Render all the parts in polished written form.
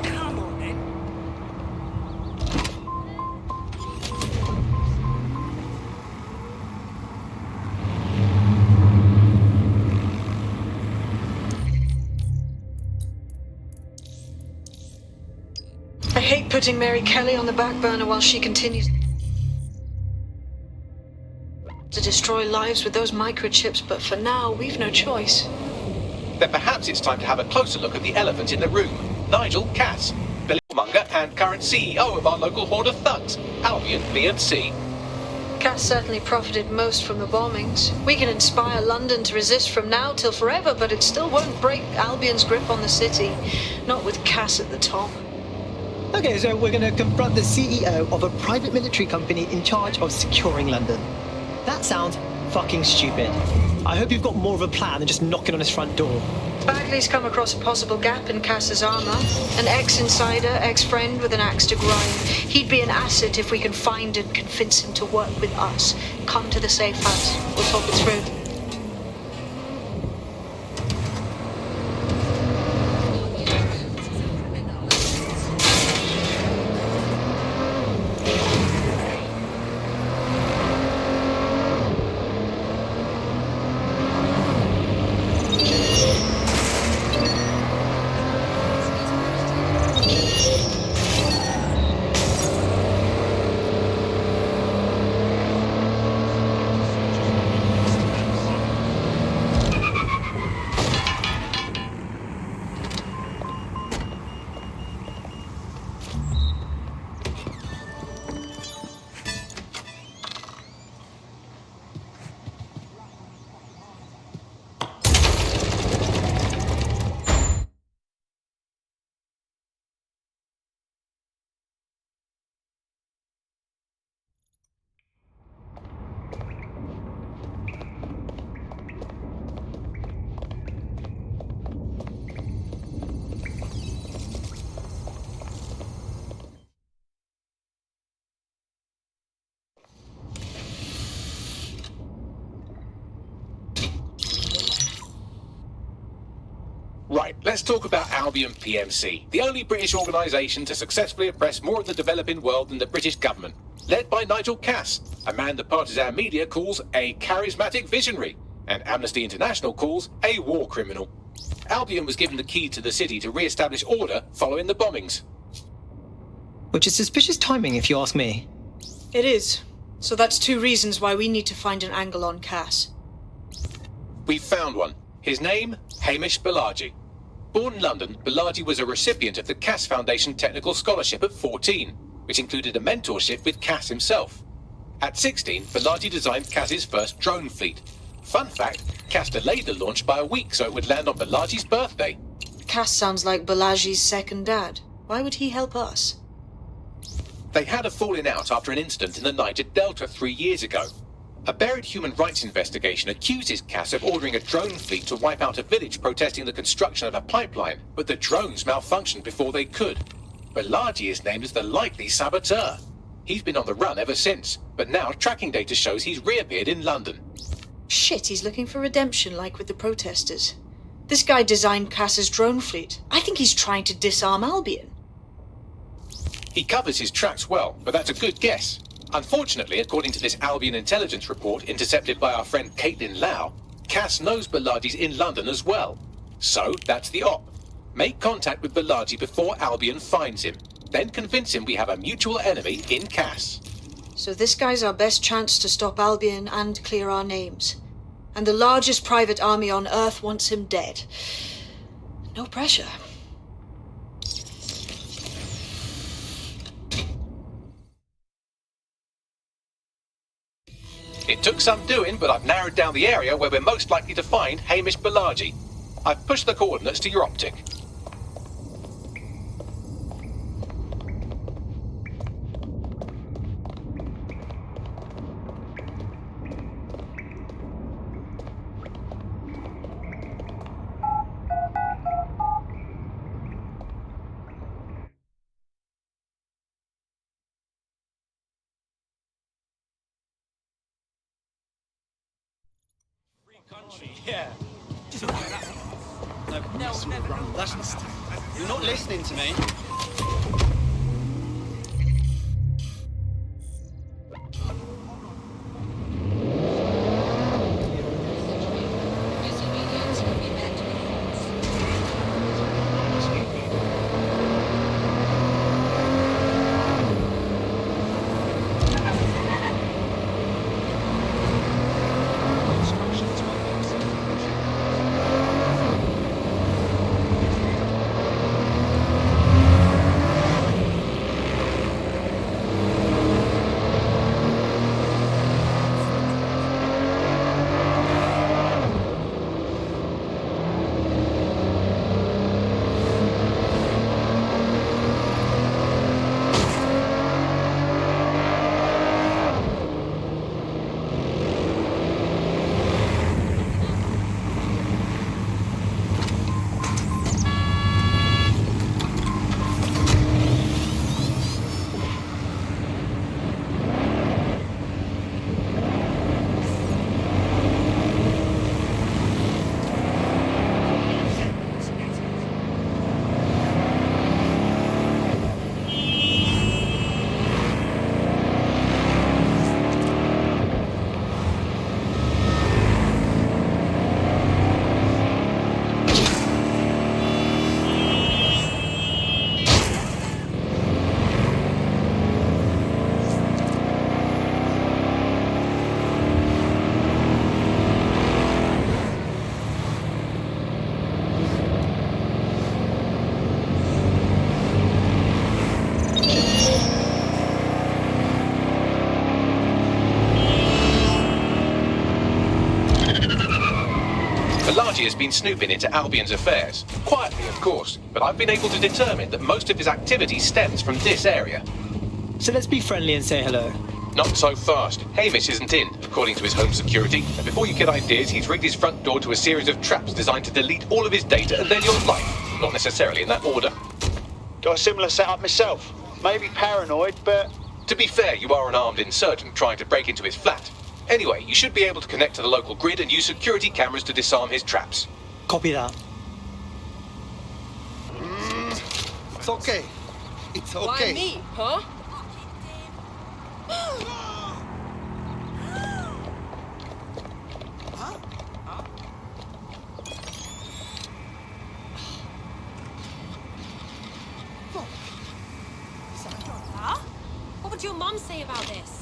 Come on, then. I hate putting Mary Kelly on the back burner while she continues to destroy lives with those microchips, but for now, we've no choice. Then perhaps it's time to have a closer look at the elephant in the room. Nigel Cass, Billy Monger and current CEO of our local horde of thugs, Albion BMC. Cass certainly profited most from the bombings. We can inspire London to resist from now till forever, but it still won't break Albion's grip on the city. Not with Cass at the top. Okay, so we're going to confront the CEO of a private military company in charge of securing London. That sounds fucking stupid. I hope you've got more of a plan than just knocking on his front door. Bagley's come across a possible gap in Cass's armor. An ex-insider, ex-friend with an axe to grind. He'd be an asset if we can find and convince him to work with us. Come to the safe house. We'll talk it through. Right, let's talk about Albion PMC, the only British organisation to successfully oppress more of the developing world than the British government. Led by Nigel Cass, a man the partisan media calls a charismatic visionary, and Amnesty International calls a war criminal. Albion was given the key to the city to re-establish order following the bombings. Which is suspicious timing, if you ask me. It is. So that's two reasons why we need to find an angle on Cass. We've found one. His name, Hamish Balaji. Born in London, Balaji was a recipient of the Cass Foundation Technical Scholarship at 14, which included a mentorship with Cass himself. At 16, Balaji designed Cass's first drone fleet. Fun fact, Cass delayed the launch by a week so it would land on Balaji's birthday. Cass sounds like Balaji's second dad. Why would he help us? They had a falling out after an incident in the Niger Delta 3 years ago. A buried human rights investigation accuses Cass of ordering a drone fleet to wipe out a village protesting the construction of a pipeline, but the drones malfunctioned before they could. Balaji is named as the likely saboteur. He's been on the run ever since, but now tracking data shows he's reappeared in London. Shit, he's looking for redemption like with the protesters. This guy designed Cass's drone fleet. I think he's trying to disarm Albion. He covers his tracks well, but that's a good guess. Unfortunately, according to this Albion intelligence report intercepted by our friend Caitlin Lau, Cass knows Balaji's in London as well. So, that's the op. Make contact with Balaji before Albion finds him. Then convince him we have a mutual enemy in Cass. So this guy's our best chance to stop Albion and clear our names. And the largest private army on Earth wants him dead. No pressure. It took some doing, but I've narrowed down the area where we're most likely to find Hamish Balaji. I've pushed the coordinates to your optic. Country, yeah. Just like that. No, never. That's not... You're not listening to me. Pelagi has been snooping into Albion's affairs. Quietly, of course, but I've been able to determine that most of his activity stems from this area. So let's be friendly and say hello. Not so fast. Hamish isn't in, according to his home security. And before you get ideas, he's rigged his front door to a series of traps designed to delete all of his data and then your life. Not necessarily in that order. Got a similar setup myself. Maybe paranoid, but... To be fair, you are an armed insurgent trying to break into his flat. Anyway, you should be able to connect to the local grid and use security cameras to disarm his traps. Copy that. It's okay. It's okay. Why me, huh? Huh? What would your mum say about this?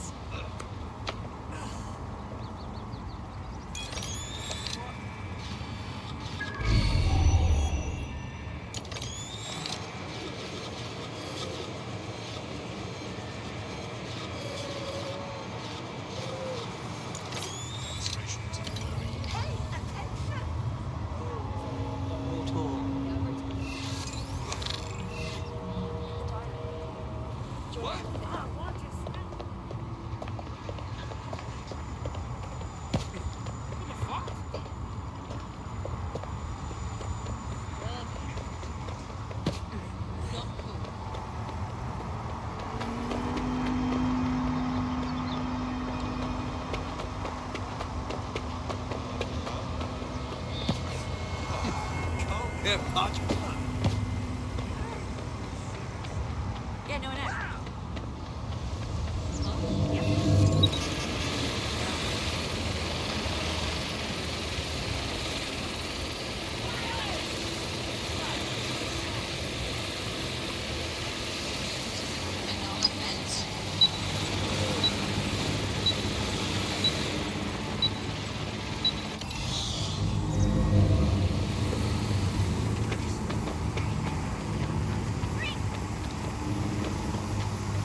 Yeah, no, no.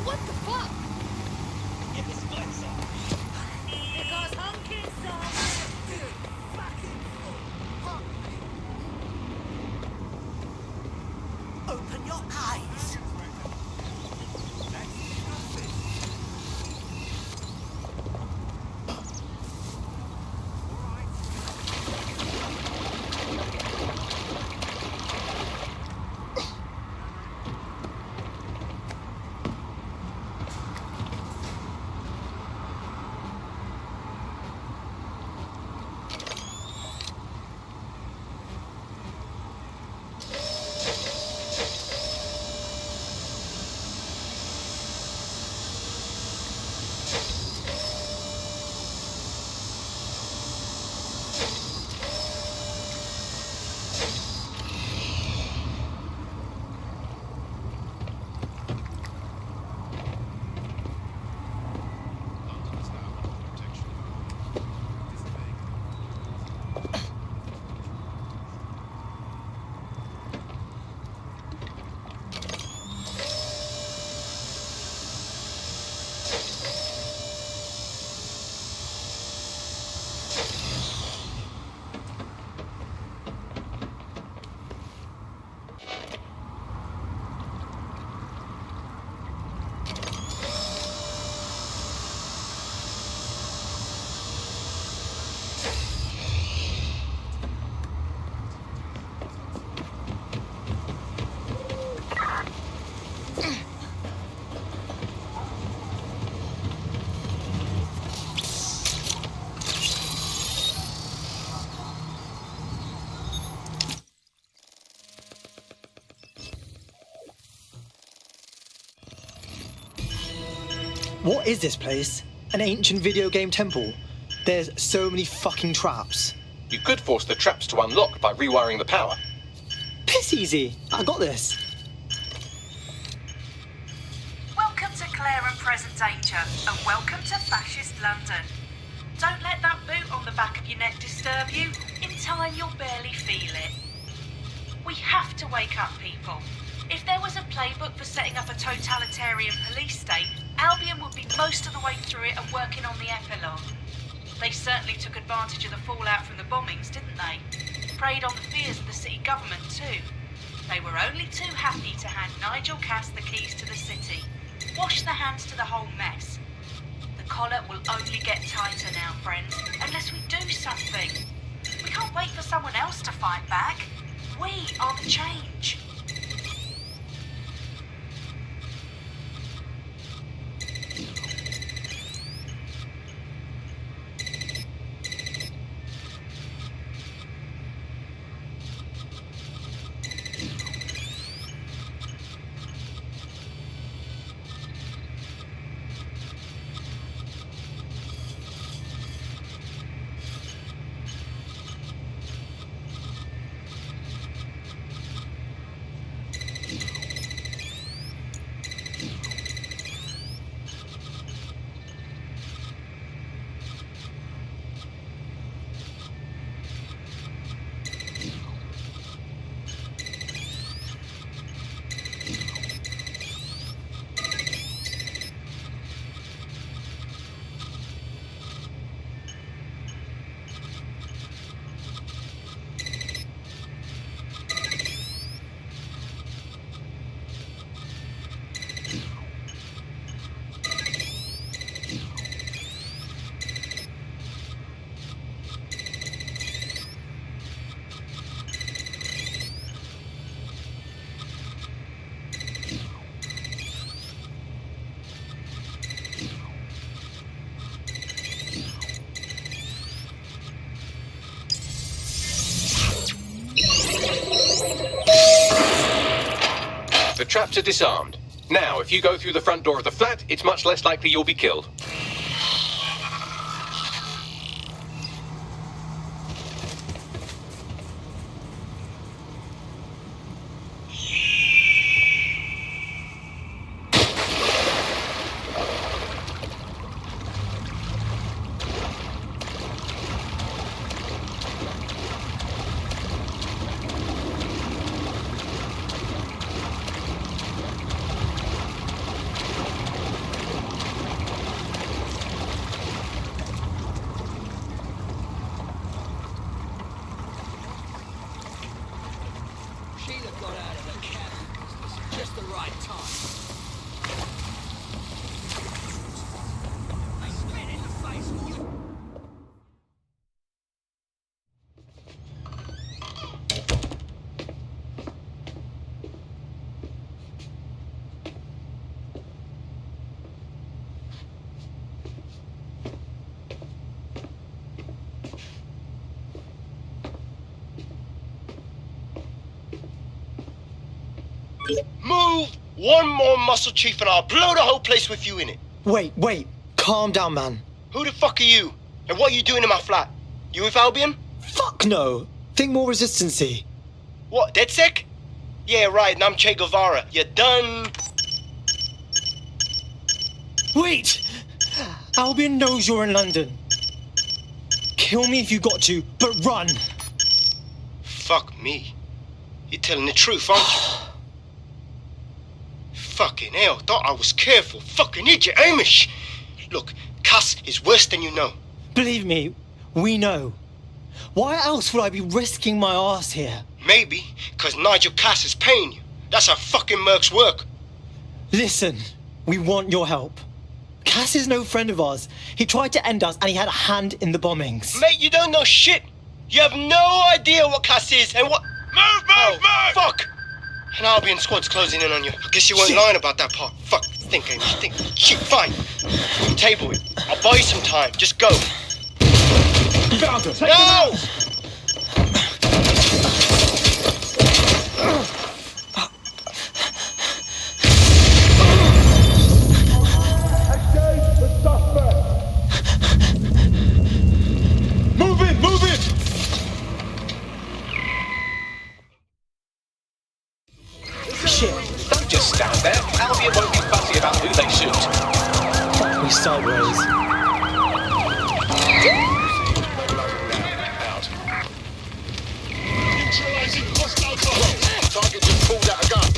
What the fuck? Because hunking Open your eyes. What is this place? An ancient video game temple? There's so many fucking traps. You could force the traps to unlock by rewiring the power. Piss easy. I got this. Welcome to Claire and Present Danger, and welcome to Fascist London. Don't let that boot on the back of your neck disturb you. In time, you'll barely feel it. We have to wake up people. If there was a playbook for setting up a totalitarian police state, Albion would be most of the way through it and working on the epilogue. They certainly took advantage of the fallout from the bombings, didn't they? Preyed on the fears of the city government too. They were only too happy to hand Nigel Cass the keys to the city. Wash their hands to the whole mess. The collar will only get tighter now, friends, unless we do something. We can't wait for someone else to fight back. We are the change. The traps are disarmed. Now, if you go through the front door of the flat, it's much less likely you'll be killed. Move one more muscle, Chief, and I'll blow the whole place with you in it. Wait. Calm down, man. Who the fuck are you? And what are you doing in my flat? You with Albion? Fuck no. Think more resistancy. What, DedSec? Yeah, right, and I'm Che Guevara. You done? Wait! Albion knows you're in London. Kill me if you got to, but run! Fuck me. You're telling the truth, aren't you? Fucking hell, thought I was careful. Fucking idiot, Amish! Look, Cass is worse than you know. Believe me, we know. Why else would I be risking my ass here? Maybe, because Nigel Cass is paying you. That's how fucking mercs work. Listen, we want your help. Cass is no friend of ours. He tried to end us and he had a hand in the bombings. Mate, you don't know shit. You have no idea what Cass is and what... Move! Fuck! An Albion squad's closing in on you. I guess you weren't lying about that part. Fuck. Think, Amish, think. Shit, fine. We'll table it. I'll buy you some time. Just go. Found her. No! shit. Don't just stand there. Albion won't be fussy about who they shoot. Fuck me sideways. Neutralizing hostile target. Target just pulled out a gun.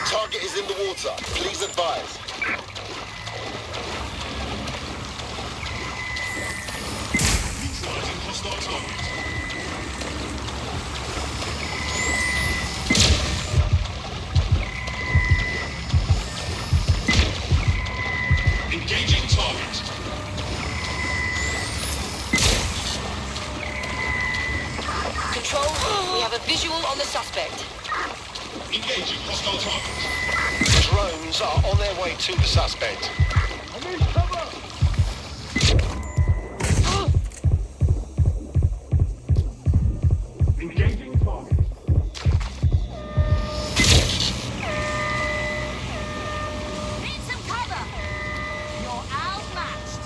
Target is in the water. Please advise. Neutralizing hostile target. Engaging target. Control, we have a visual on the suspect. Engaging hostile target. Drones are on their way to the suspect. I need cover. Engaging target. Need some cover. You're outmatched.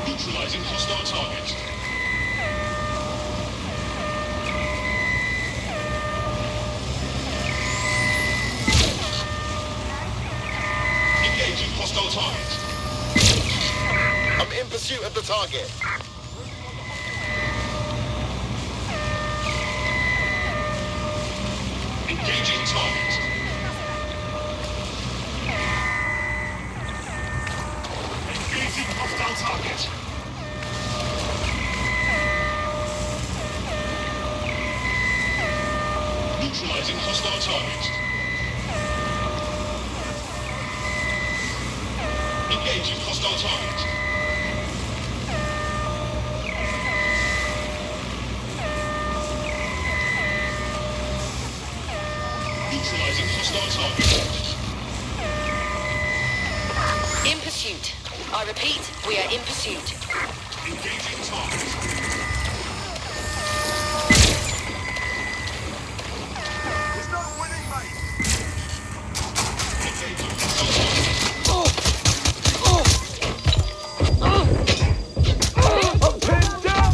Neutralizing hostile target. Engaging hostile target. I'm in pursuit of the target. Engaging target. Engaging hostile target. Neutralizing hostile target. Engaging hostile target. Neutralizing hostile target. In pursuit. I repeat, we are in pursuit. Engaging target. It's not winning, mate. Engaging hostile target. I'm pinned down.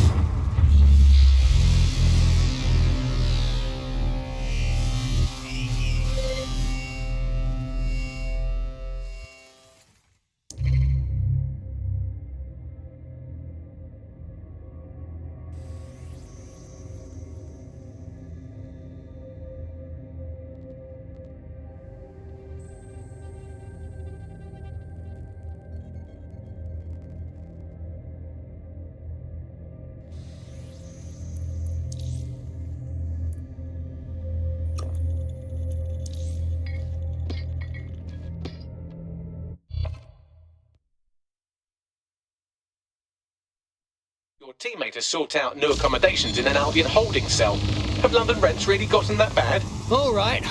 Your teammate has sought out new accommodations in an Albion holding cell. Have London rents really gotten that bad? All right,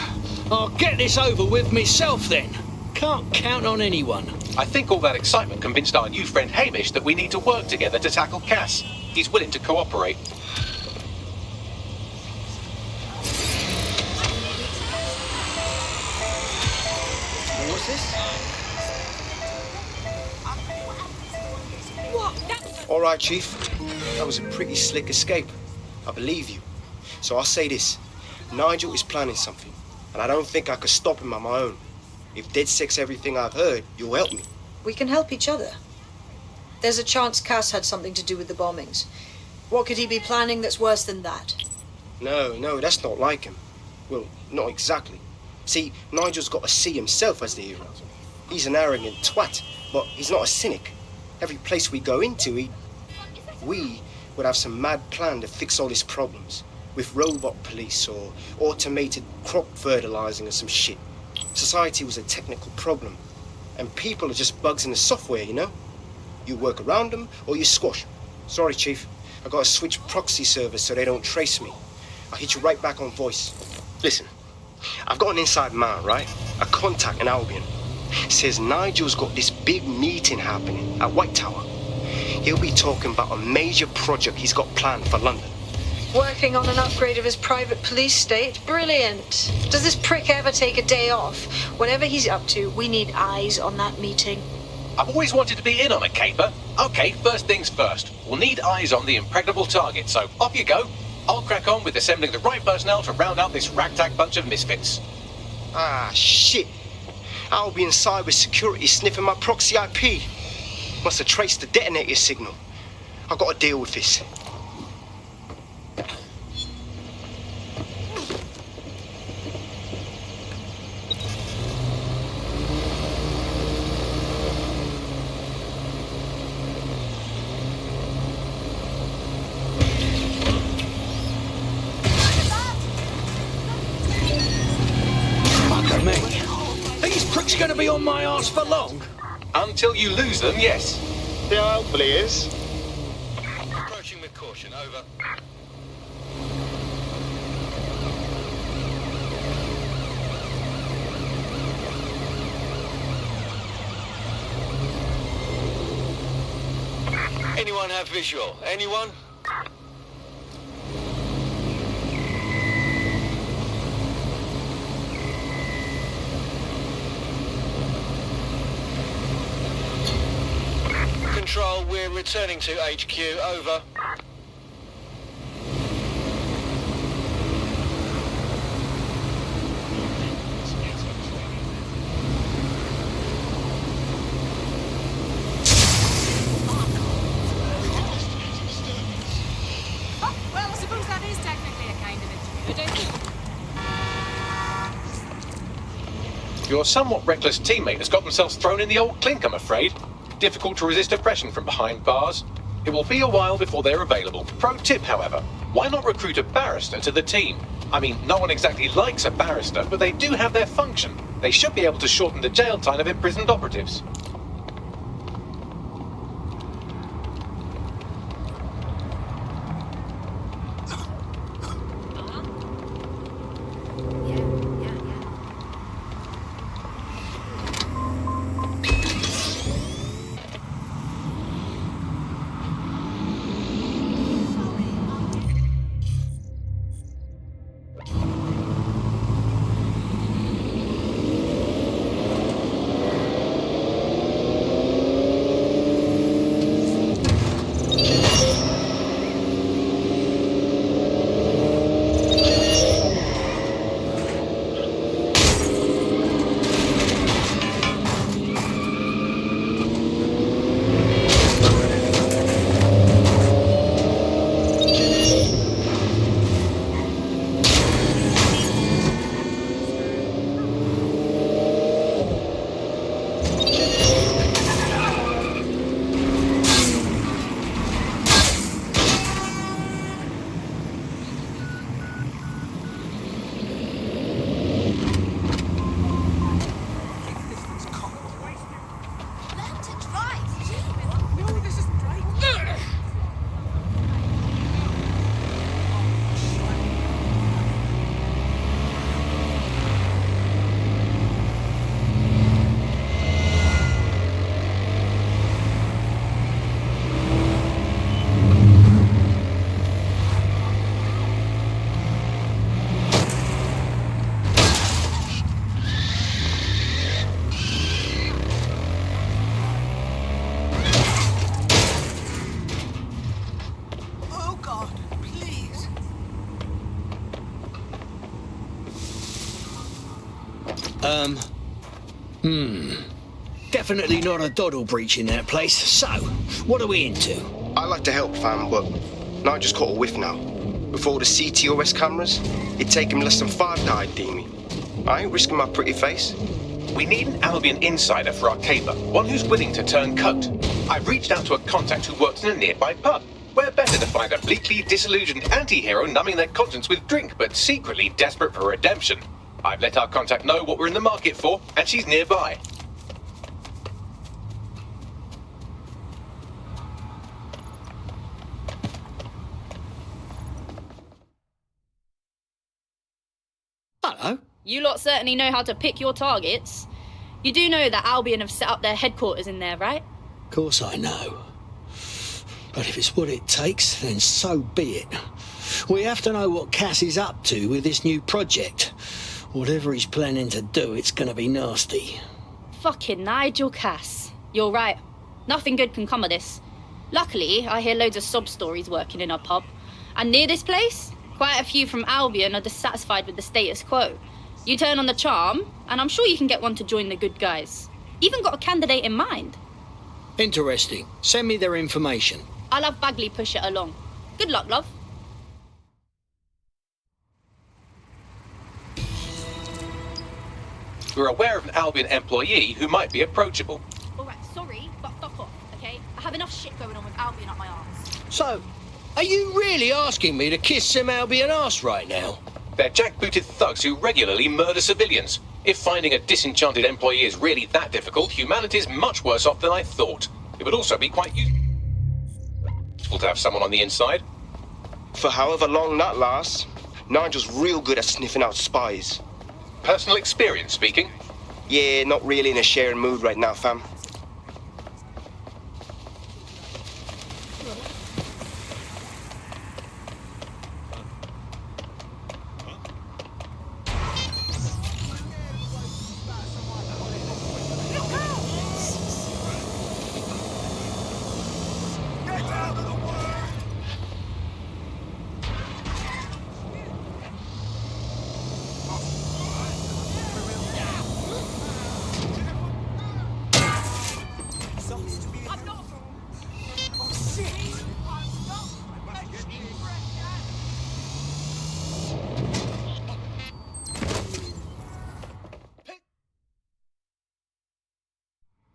I'll get this over with myself then. Can't count on anyone. I think all that excitement convinced our new friend Hamish that we need to work together to tackle Cass. He's willing to cooperate. What's this? All right, Chief. That was a pretty slick escape. I believe you. So I'll say this. Nigel is planning something, and I don't think I could stop him on my own. If DedSec's everything I've heard, you'll help me. We can help each other. There's a chance Cass had something to do with the bombings. What could he be planning that's worse than that? No, that's not like him. Well, not exactly. See, Nigel's got to see himself as the hero. He's an arrogant twat, but he's not a cynic. Every place we go into, we would have some mad plan to fix all his problems. With robot police or automated crop fertilizing or some shit. Society was a technical problem. And people are just bugs in the software, you know? You work around them or you squash them. Sorry, Chief. I gotta switch proxy servers so they don't trace me. I'll hit you right back on voice. Listen, I've got an inside man, right? A contact in Albion. Says Nigel's got this big meeting happening at White Tower. He'll be talking about a major project he's got planned for London. Working on an upgrade of his private police state? Brilliant. Does this prick ever take a day off? Whatever he's up to, we need eyes on that meeting. I've always wanted to be in on a caper. Okay, first things first. We'll need eyes on the impregnable target, so off you go. I'll crack on with assembling the right personnel to round out this ragtag bunch of misfits. Ah, shit. I'll be inside with security sniffing my proxy IP. Must have traced the detonator signal. I've got to deal with this. Fuck me. These pricks gonna be on my arse for long? Until you lose them, yes. Yeah, hopefully it is. Approaching with caution, over. Anyone have visual? Anyone? Control, we're returning to HQ, over. Oh, well, I suppose that is technically a kind of interview, don't you? Your somewhat reckless teammate has got themselves thrown in the old clink, I'm afraid. Difficult to resist oppression from behind bars. It will be a while before they're available. Pro tip, however, why not recruit a barrister to the team? I mean, no one exactly likes a barrister, but they do have their function. They should be able to shorten the jail time of imprisoned operatives. Definitely not a doddle breach in that place. So, what are we into? I like to help, fam, but I just caught a whiff now. With all the CTOS cameras, it'd take him less than 5 to ID me. I ain't risking my pretty face. We need an Albion insider for our caper, one who's willing to turn coat. I've reached out to a contact who works in a nearby pub. Where better to find a bleakly disillusioned anti-hero numbing their conscience with drink, but secretly desperate for redemption. I've let our contact know what we're in the market for, and she's nearby. Hello. You lot certainly know how to pick your targets. You do know that Albion have set up their headquarters in there, right? Of course I know. But if it's what it takes, then so be it. We have to know what Cass is up to with this new project. Whatever he's planning to do, it's gonna be nasty. Fucking Nigel Cass. You're right. Nothing good can come of this. Luckily, I hear loads of sob stories working in our pub. And near this place, quite a few from Albion are dissatisfied with the status quo. You turn on the charm, and I'm sure you can get one to join the good guys. Even got a candidate in mind. Interesting. Send me their information. I'll have Bagley push it along. Good luck, love. We're aware of an Albion employee who might be approachable. Alright, sorry, but fuck off, okay? I have enough shit going on with Albion up my arse. So, are you really asking me to kiss some Albion arse right now? They're jackbooted thugs who regularly murder civilians. If finding a disenchanted employee is really that difficult, humanity's much worse off than I thought. It would also be quite useful to have someone on the inside. For however long that lasts, Nigel's real good at sniffing out spies. Personal experience speaking? Yeah, not really in a sharing mood right now, fam.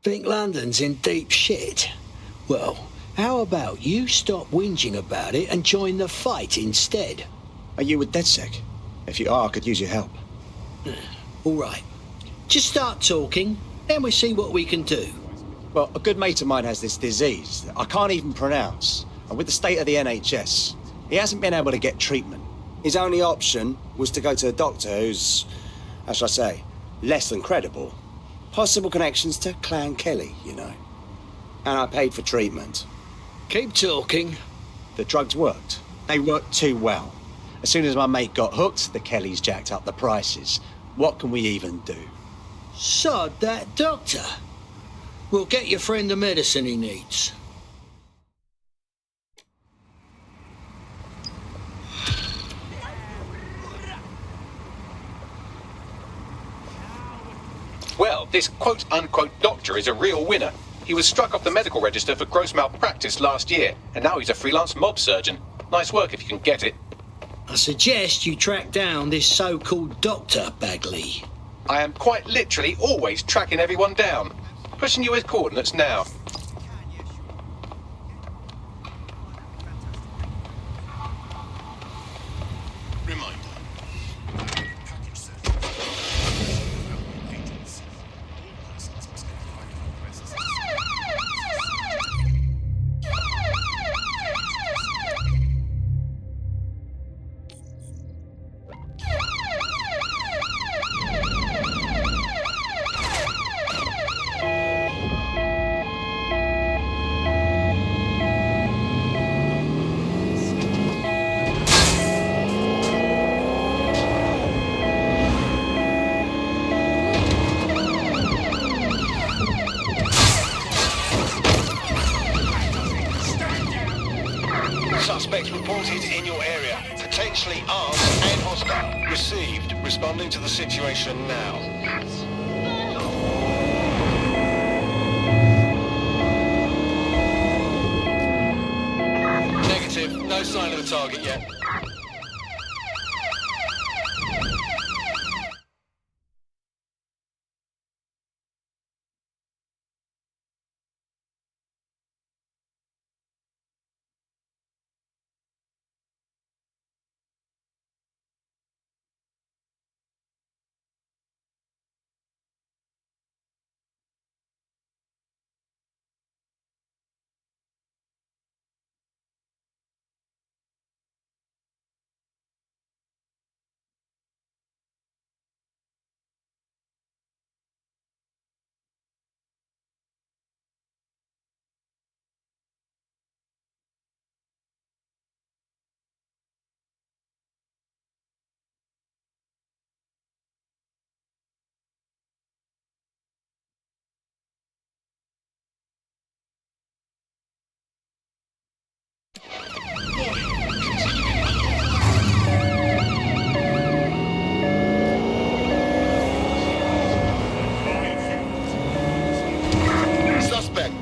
Think London's in deep shit? Well, how about you stop whinging about it and join the fight instead? Are you with DedSec? If you are, I could use your help. All right. Just start talking, then we see what we can do. Well, a good mate of mine has this disease that I can't even pronounce. And with the state of the NHS, he hasn't been able to get treatment. His only option was to go to a doctor who's, how shall I say, less than credible. Possible connections to Clan Kelly, you know. And I paid for treatment. Keep talking. The drugs worked. They worked too well. As soon as my mate got hooked, the Kellys jacked up the prices. What can we even do? Sod that doctor. We'll get your friend the medicine he needs. Well, this quote-unquote doctor is a real winner. He was struck off the medical register for gross malpractice last year, and now he's a freelance mob surgeon. Nice work if you can get it. I suggest you track down this so-called Dr. Bagley. I am quite literally always tracking everyone down. Pushing you with coordinates now. Suspect reported in your area. Potentially armed and hostile. Received. Responding to the situation now. Negative. No sign of the target yet.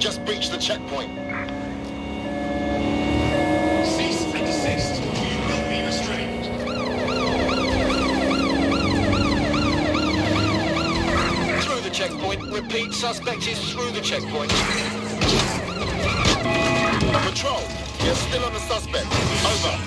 just breached the checkpoint. Cease and desist. You will be restrained. Through the checkpoint. Repeat, suspect is through the checkpoint. Patrol, you're still on the suspect. Over.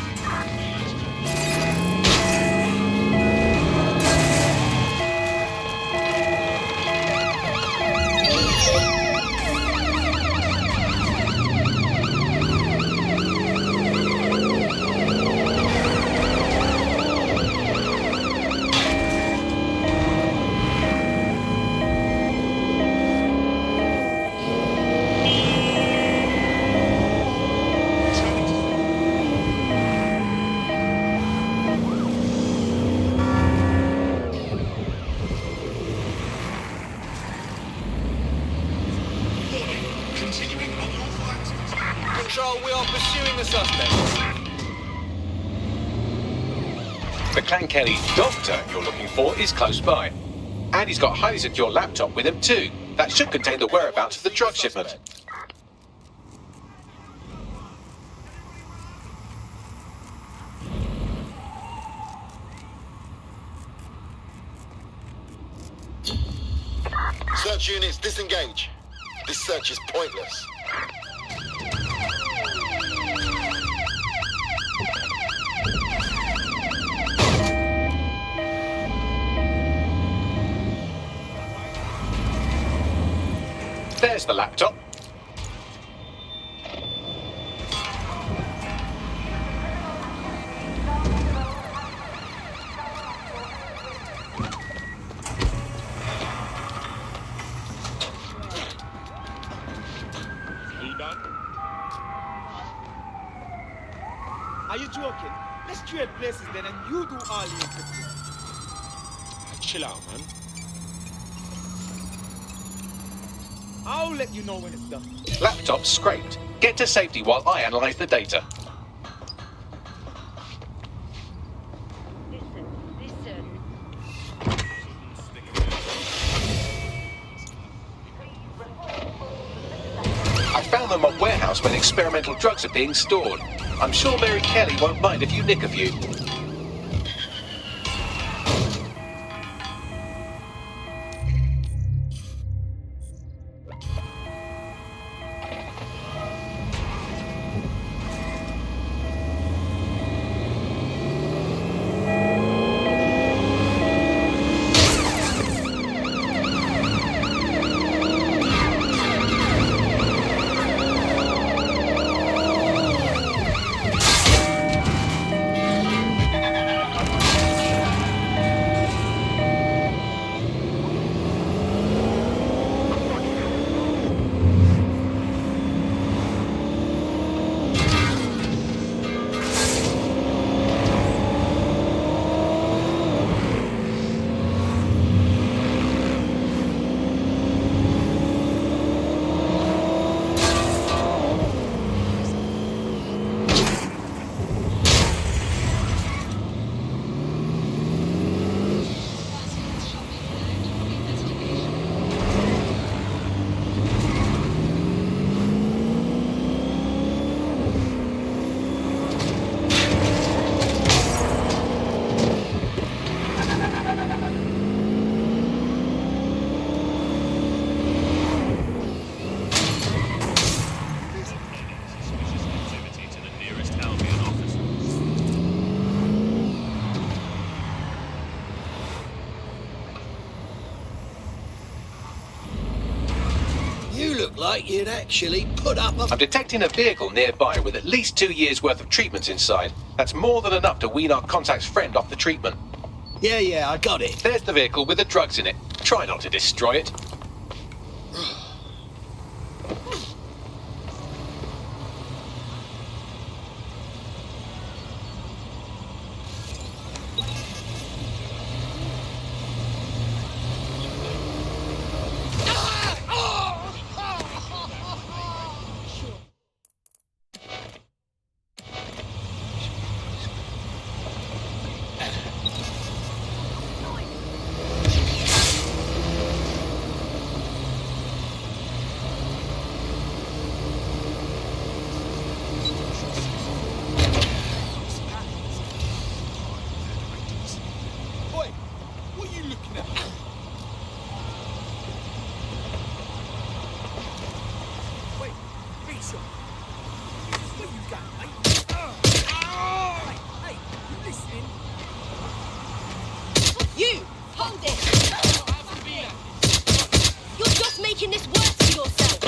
Control, we are pursuing the suspect. The Clan Kelly doctor you're looking for is close by. And he's got a highly secure laptop with him too. That should contain the whereabouts of the drug shipment. Search units, disengage. This search is pointless. There's the laptop. Are you done? Are you joking? Let's trade places then and you do all the encrypting. Chill out, man. I'll let you know when it's done. Laptop scraped. Get to safety while I analyze the data. I found them on warehouse where experimental drugs are being stored. I'm sure Mary Kelly won't mind if you nick a few. Like you'd actually put up a... I'm detecting a vehicle nearby with at least 2 years' worth of treatments inside. That's more than enough to wean our contact's friend off the treatment. Yeah, I got it. There's the vehicle with the drugs in it. Try not to destroy it. Sure. What you got, mate? Hey, you listening? You! Hold it! You're just making this worse for yourself!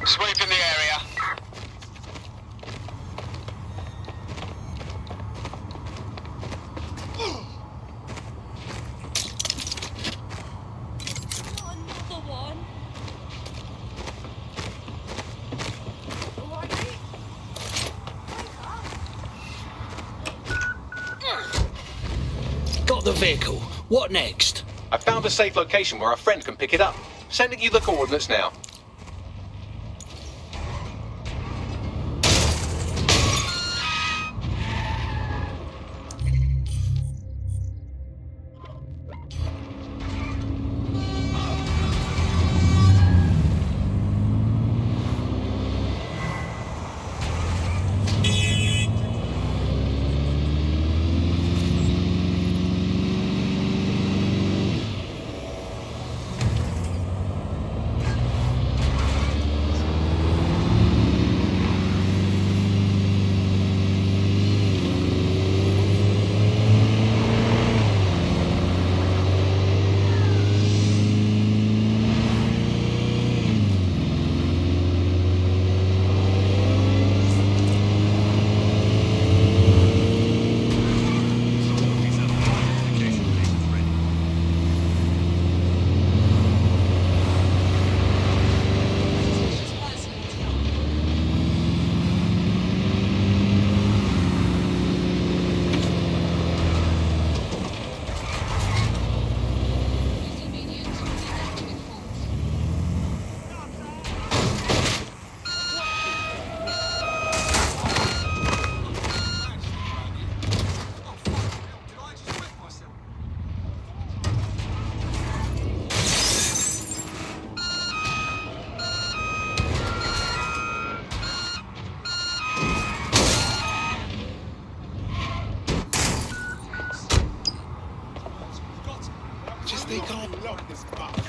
Sweep in the area. Another one. Got the vehicle. What next? I found a safe location where our friend can pick it up. Sending you the coordinates now. Just they can't lock this box.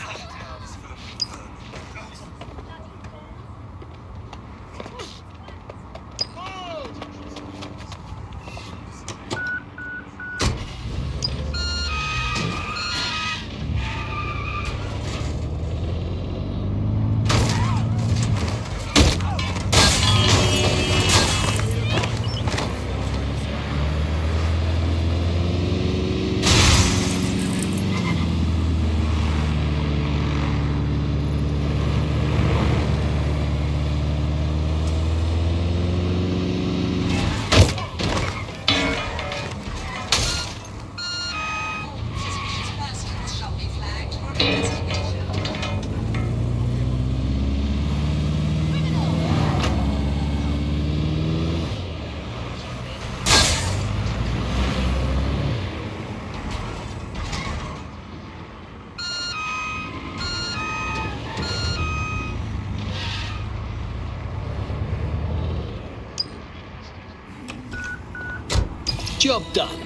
Job done.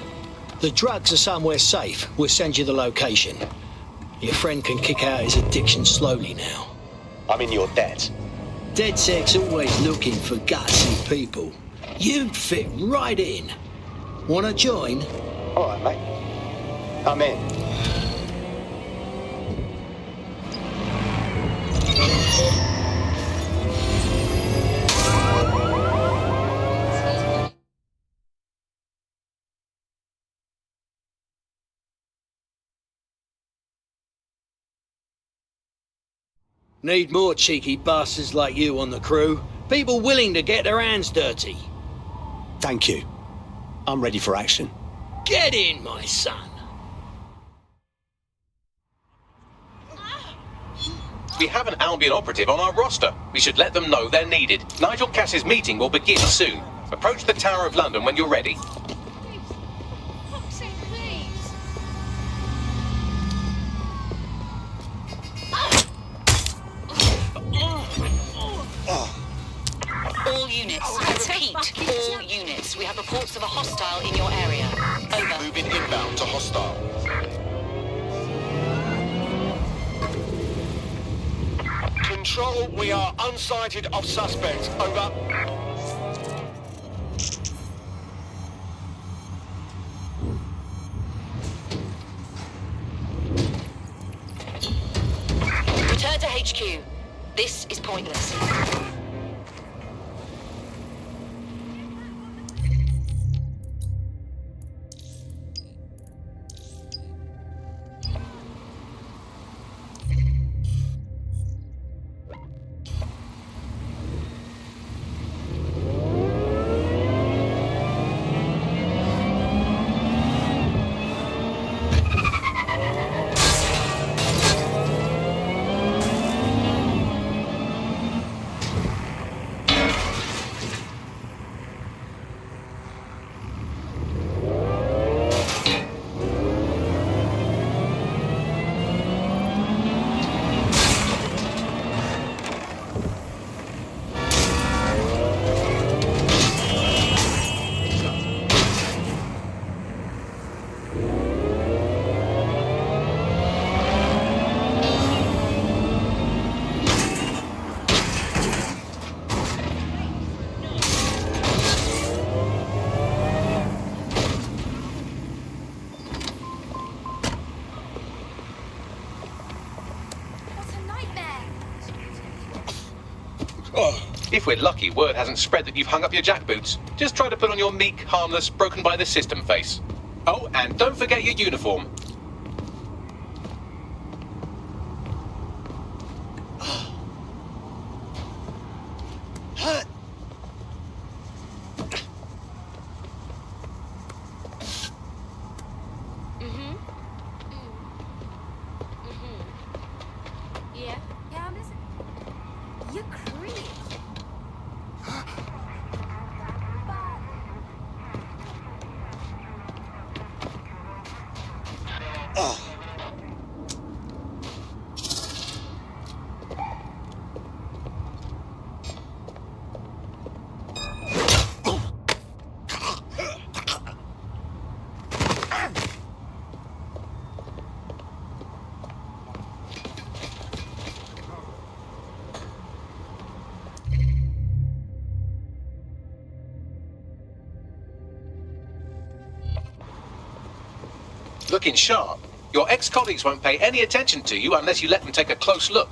The drugs are somewhere safe. We'll send you the location. Your friend can kick out his addiction slowly now. I'm in your debt. DedSec's always looking for gutsy people. You'd fit right in. Wanna join? All right, mate. I'm in. Need more cheeky bastards like you on the crew. People willing to get their hands dirty. Thank you. I'm ready for action. Get in, my son. We have an Albion operative on our roster. We should let them know they're needed. Nigel Cass's meeting will begin soon. Approach the Tower of London when you're ready. units. I repeat, all units. We have reports of a hostile in your area. Over. Moving inbound to hostile. Control, we are unsighted of suspects. Over. Return to HQ. This is pointless. If we're lucky, word hasn't spread that you've hung up your jackboots. Just try to put on your meek, harmless, broken by the system face. Oh, and don't forget your uniform. Yeah? Yeah, I'm listening. You're creep. Looking sharp. Your ex-colleagues won't pay any attention to you unless you let them take a close look.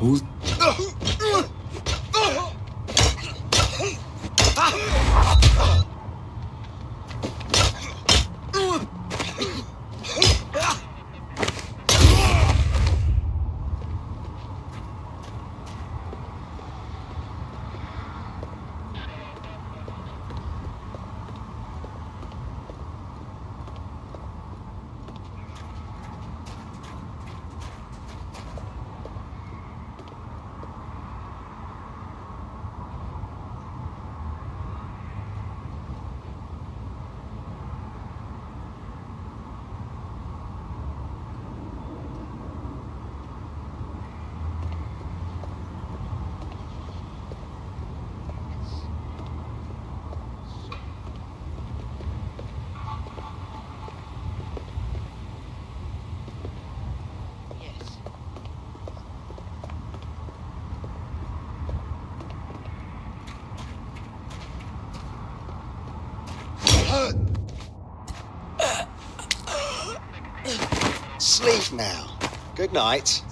Who's... Sleep now. Good night.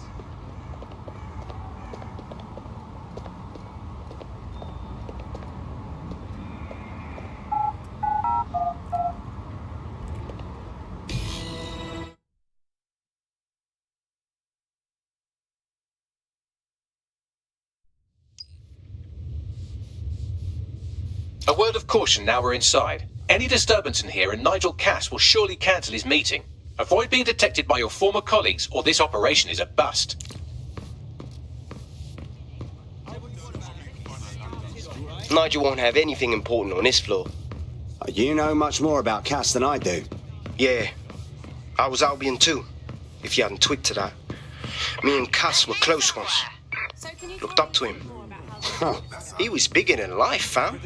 A word of caution now we're inside. Any disturbance in here and Nigel Cass will surely cancel his meeting. Avoid being detected by your former colleagues or this operation is a bust. Nigel won't have anything important on this floor. You know much more about Cass than I do. Yeah, I was Albion too, if you hadn't twigged to that. Me and Cass were close once. Looked up to him. He was bigger than life, fam.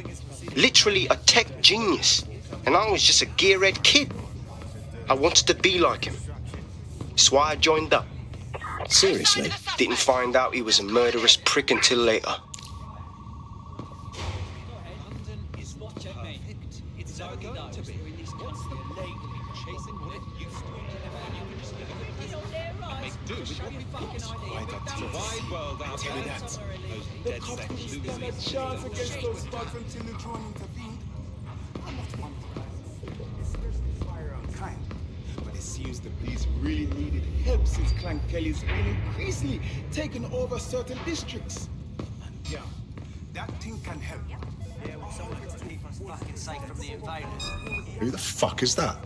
Literally a tech genius. And I was just a gearhead kid. I wanted to be like him. That's why I joined up. Seriously? Didn't find out he was a murderous prick until later. But it seems the police really needed help since Clan Kelly's been increasingly taking over certain districts. And yeah, that thing can help. Yeah, well, someone to keep us fucking safe from the invaders. Who the fuck is that?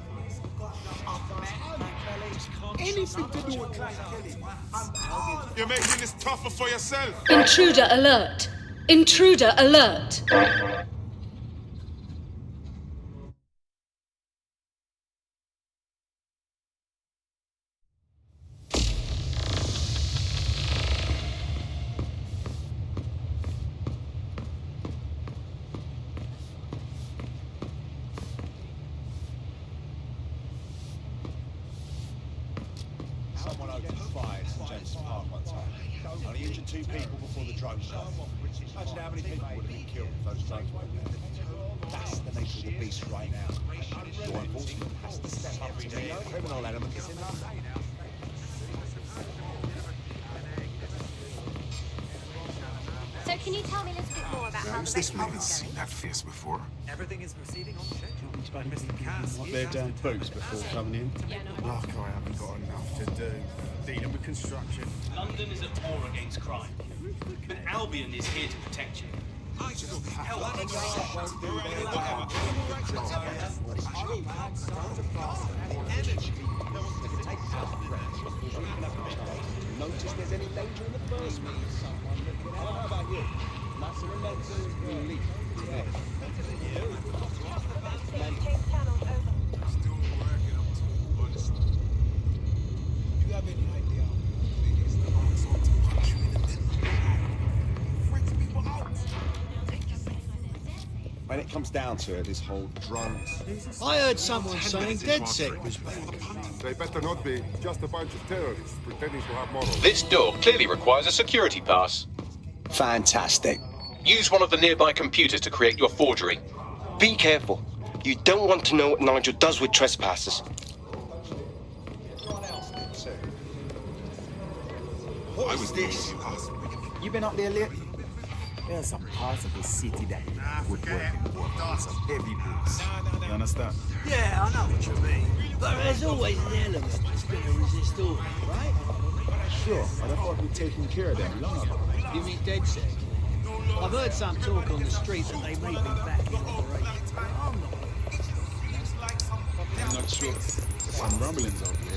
Anything to do with Clan Kelly. You're making this tougher for yourself. Intruder alert! Intruder alert! Someone opened fire at Jensen Park one time. Only injured 2 people before the drone shot. Imagine how many people would have been killed if those drones weren't there. That's the nature of the beast right now. Law enforcement has to step up to the criminal elements in London. So can you tell me a little bit more about how Who's this man seen that face before? Everything is proceeding on schedule. Mr. Cass What their damn boots before coming in. Like I haven't got enough to do. Dealing with construction. London is at war against crime. But Albion is here to protect you. Notice there's any danger in the first place. Someone looking out. How about you? Massive mental relief. Yeah. Still working up to honest. Do you have any idea how big is the answer to punch you in the middle? Freaks people out. When it comes down to it, this whole drones. I heard someone saying DedSec was back. They better not be. Just a bunch of terrorists pretending to have morals. This door clearly requires a security pass. Fantastic. Use one of the nearby computers to create your forgery. Be careful. You don't want to know what Nigel does with trespassers. What was this? You been up there lately? There's some parts of the city that would work in war. Some heavy boots. You understand? Yeah, I know what you mean. But there's always an element that's going to resist order, right? Sure, but I thought we'd taken care of them long ago. You mean DedSec? I've heard some talk on the street that they may be back in operation. I'm not sure. Some rumblings over here.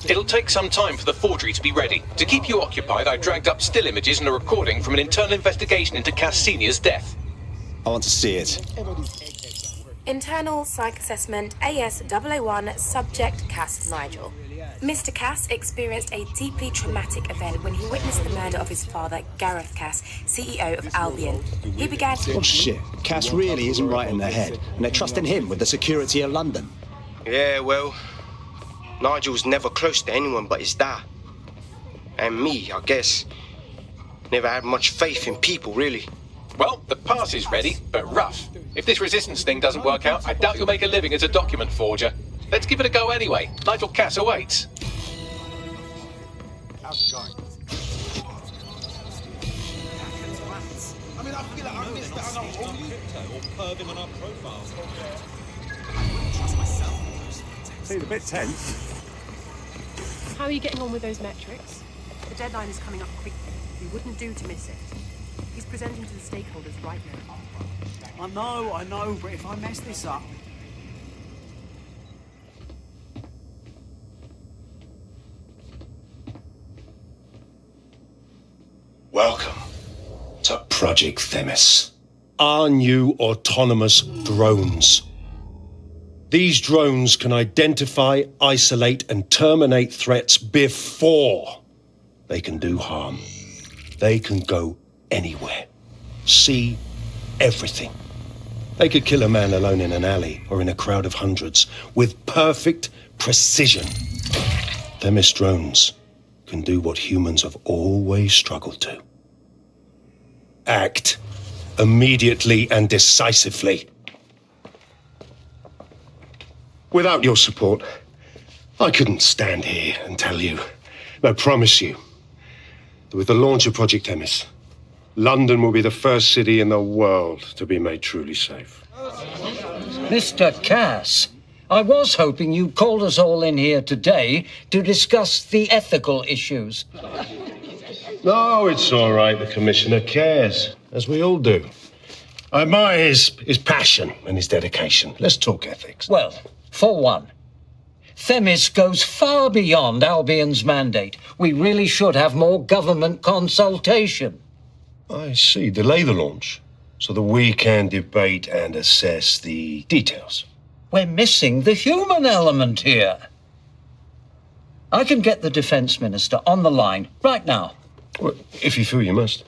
It'll take some time for the forgery to be ready. To keep you occupied, I dragged up still images and a recording from an internal investigation into Cass Sr.'s death. I want to see it. Internal Psych Assessment AS001 Subject Cass Nigel. Mr. Cass experienced a deeply traumatic event when he witnessed the murder of his father, Gareth Cass, CEO of Albion. He began to... Oh shit, Cass really isn't right in the head, and they're trusting him with the security of London. Yeah, well, Nigel's never close to anyone but his dad. And me, I guess. Never had much faith in people, really. Well, the pass is ready, but rough. If this resistance thing doesn't work out, I doubt you'll make a living as a document forger. Let's give it a go anyway. Nigel Cass awaits. How's it going? I mean, I feel like I missed that on our or perving on our profiles. I wouldn't trust myself. Seems a bit tense. How are you getting on with those metrics? The deadline is coming up quickly. We wouldn't do to miss it. He's presenting to the stakeholders right now. I know, but if I mess this up... Welcome to Project Themis. Our new autonomous drones. These drones can identify, isolate, and terminate threats before they can do harm. They can go anywhere, see everything. They could kill a man alone in an alley or in a crowd of hundreds with perfect precision. Themis drones can do what humans have always struggled to. Act immediately and decisively. Without your support, I couldn't stand here and tell you, I promise you, that with the launch of Project Themis, London will be the first city in the world to be made truly safe. Mr. Cass, I was hoping you called us all in here today to discuss the ethical issues. No, it's all right. The Commissioner cares, as we all do. I admire his passion and his dedication. Let's talk ethics. Well, for one, Themis goes far beyond Albion's mandate. We really should have more government consultation. I see. Delay the launch so that we can debate and assess the details. We're missing the human element here. I can get the Defense Minister on the line right now. Well, if you feel you must.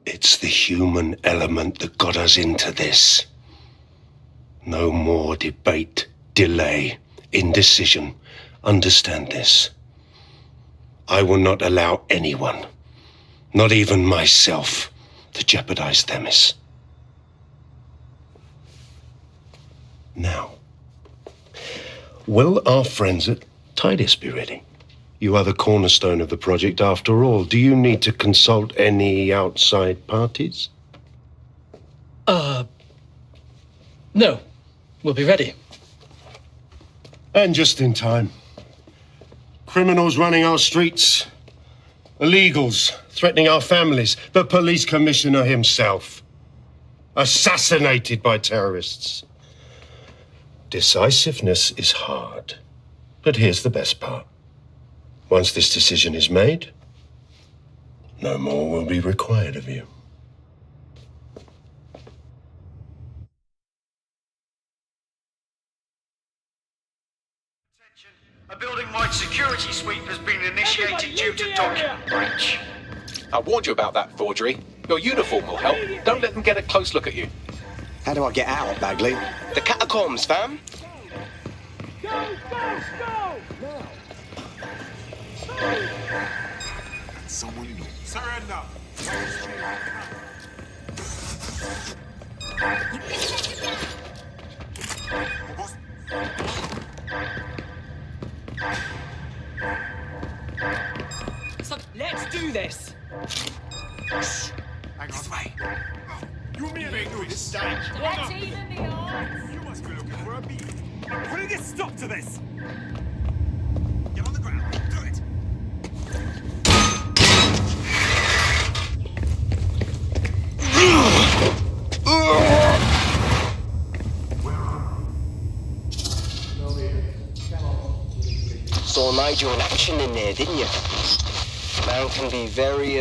It's the human element that got us into this. No more debate, delay, indecision. Understand this. I will not allow anyone, not even myself, to jeopardize Themis. Now, will our friends at Tidus be ready? You are the cornerstone of the project after all. Do you need to consult any outside parties? No. We'll be ready. And just in time. Criminals running our streets. Illegals threatening our families. The police commissioner himself. Assassinated by terrorists. Decisiveness is hard. But here's the best part. Once this decision is made, no more will be required of you. A building-wide security sweep has been initiated due to document breach. I warned you about that forgery. Your uniform will help. Don't let them get a close look at you. How do I get out, Bagley? The catacombs, fam. Someone new. Surrender. So let's do this. Hang on. Way. You mean they do this stage? You must be looking for a beat. I'm putting a stop to this. Get on the ground. Do it. Saw Nigel in action in there, didn't you? Man can be very,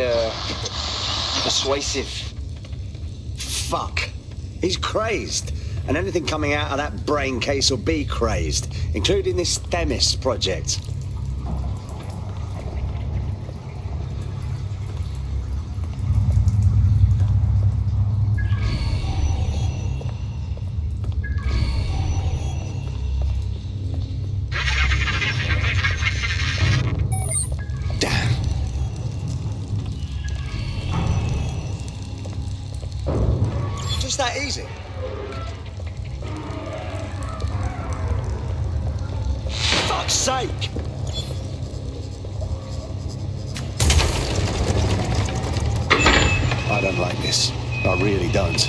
persuasive. Fuck. He's crazed. And anything coming out of that brain case will be crazed, including this Themis project. Just that easy. Fuck's sake! I don't like this. I really don't.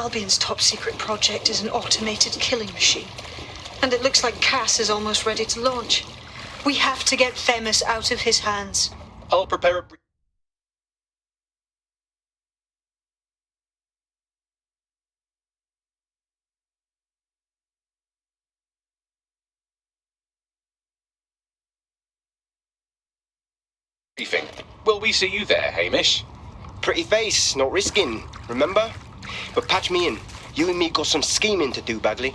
Albion's top secret project is an automated killing machine. And it looks like Cass is almost ready to launch. We have to get Themis out of his hands. I'll prepare a... briefing. Will we see you there, Hamish? Pretty face, not risking, remember? But patch me in. You and me got some scheming to do, Bagley.